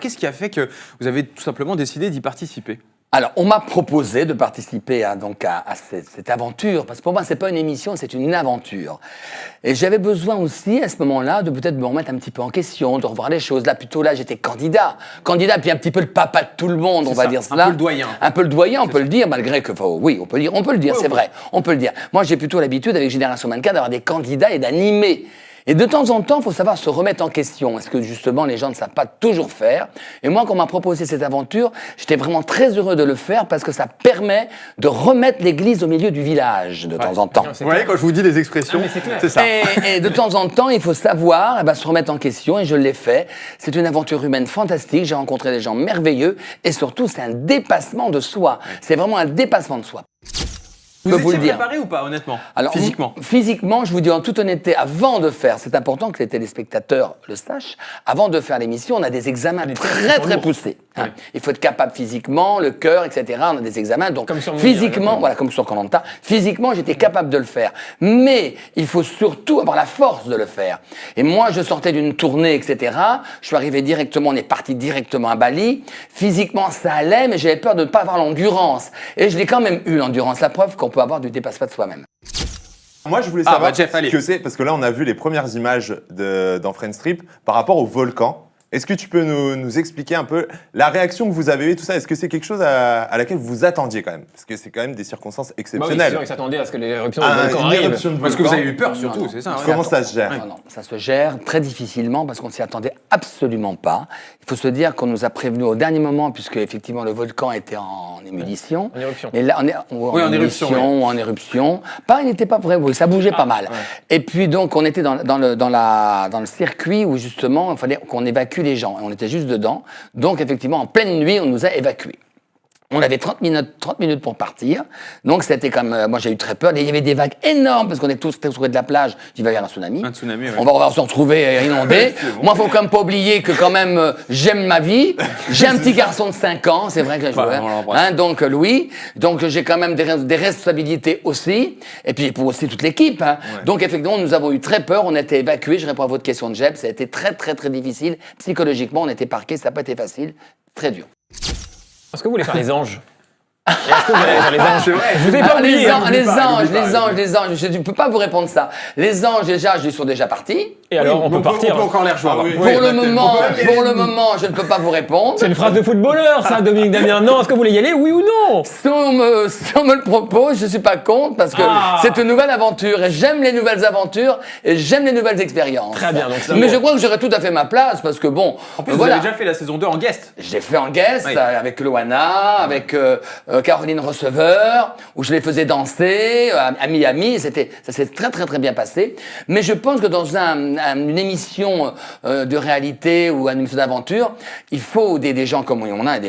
Qu'est-ce qui a fait que vous avez tout simplement décidé d'y participer? Alors, on m'a proposé de participer à cette aventure, parce que pour moi, c'est pas une émission, c'est une aventure. Et j'avais besoin aussi, à ce moment-là, de peut-être me remettre un petit peu en question, de revoir les choses. Là, plutôt là, j'étais candidat, puis un petit peu le papa de tout le monde, on va dire cela. Un peu le doyen. Un peu le doyen, on peut le dire, malgré que, oui, on peut le dire, c'est vrai, on peut le dire. Moi, j'ai plutôt l'habitude, avec Génération Mannequin, d'avoir des candidats et d'animer. Et de temps en temps, il faut savoir se remettre en question. Est-ce que justement, les gens ne savent pas toujours faire? Et moi, quand on m'a proposé cette aventure, j'étais vraiment très heureux de le faire parce que ça permet de remettre l'église au milieu du village de temps en temps. Vous voyez, quand je vous dis des expressions, c'est ça. Et de temps en temps, il faut savoir se remettre en question et je l'ai fait. C'est une aventure humaine fantastique. J'ai rencontré des gens merveilleux et surtout, c'est un dépassement de soi. C'est vraiment un dépassement de soi. Vous étiez préparé ou pas, honnêtement? Alors, physiquement, je vous dis en toute honnêteté, avant de faire, c'est important que les téléspectateurs le sachent, avant de faire l'émission, on a des examens très poussés. Hein. Oui. Il faut être capable physiquement, le cœur, etc. On a des examens, donc physiquement, voilà, comme sur Koh-Lanta, physiquement, j'étais capable de le faire. Mais il faut surtout avoir la force de le faire. Et moi, je sortais d'une tournée, etc. Je suis arrivé directement, on est parti directement à Bali. Physiquement, ça allait, mais j'avais peur de ne pas avoir l'endurance. Et je l'ai quand même eu, l'endurance. La preuve qu'on peut avoir du dépassement de soi-même. Moi, je voulais savoir Jeff, ce que c'est, parce que là, on a vu les premières images dans Friends Trip par rapport au volcan. Est-ce que tu peux nous expliquer un peu la réaction que vous avez eue, tout ça? Est-ce que c'est quelque chose à laquelle vous vous attendiez quand même? Parce que c'est quand même des circonstances exceptionnelles. Oui, c'est sûr, ils s'attendaient à ce que l'éruption du volcan arrive. Parce que vous avez eu peur surtout, c'est ça. Comment ça se gère? Non, ça se gère très difficilement parce qu'on s'y attendait absolument pas. Il faut se dire qu'on nous a prévenus au dernier moment puisque effectivement le volcan était en ébullition. En éruption. Et là, en éruption. Pas, il n'était pas vrai, oui, ça bougeait pas mal. Ouais. Et puis donc on était dans le circuit où justement il fallait qu'on évacue les gens. Et on était juste dedans. Donc, effectivement, en pleine nuit, on nous a évacués. On avait 30 minutes pour partir. Donc, c'était comme... moi, j'ai eu très peur. Il y avait des vagues énormes parce qu'on est tous près de la plage. Il va y avoir un tsunami. Un tsunami, ouais. On va se retrouver inondés. Bon. Moi, il faut quand même pas oublier que quand même, j'aime ma vie. J'ai un petit garçon de 5 ans. C'est vrai que j'ai donc, Louis. Donc, j'ai quand même des responsabilités aussi. Et puis, pour aussi toute l'équipe. Hein. Ouais. Donc, effectivement, nous avons eu très peur. On a été évacués. Je réponds à votre question de Jeb. Ça a été très difficile. Psychologiquement, on était parqués. Ça n'a pas été facile. Très dur. Est-ce que vous voulez faire les anges? Est-ce que vous allez faire les anges? C'est vrai. Je vous ai pas oublié. Les anges. Je ne peux pas vous répondre ça. Les anges, déjà, ils sont déjà partis. Et alors, on peut partir. On peut encore les rejoindre. Pour le moment, je ne peux pas vous répondre. C'est une phrase de footballeur, ça, Dominique Damien. Non, est-ce que vous voulez y aller, oui ou non? Si on me le propose, je ne suis pas contre parce que c'est une nouvelle aventure et j'aime les nouvelles aventures et j'aime les nouvelles expériences. Très bien. Donc mais je crois que j'aurais tout à fait ma place parce que bon. En plus, vous avez déjà fait la saison 2 en guest. J'ai fait en guest avec Loana, avec Caroline Receveur, où je les faisais danser à Miami. Ça s'est très bien passé. Mais je pense que dans une émission de réalité ou une émission d'aventure, il faut des gens comme on a,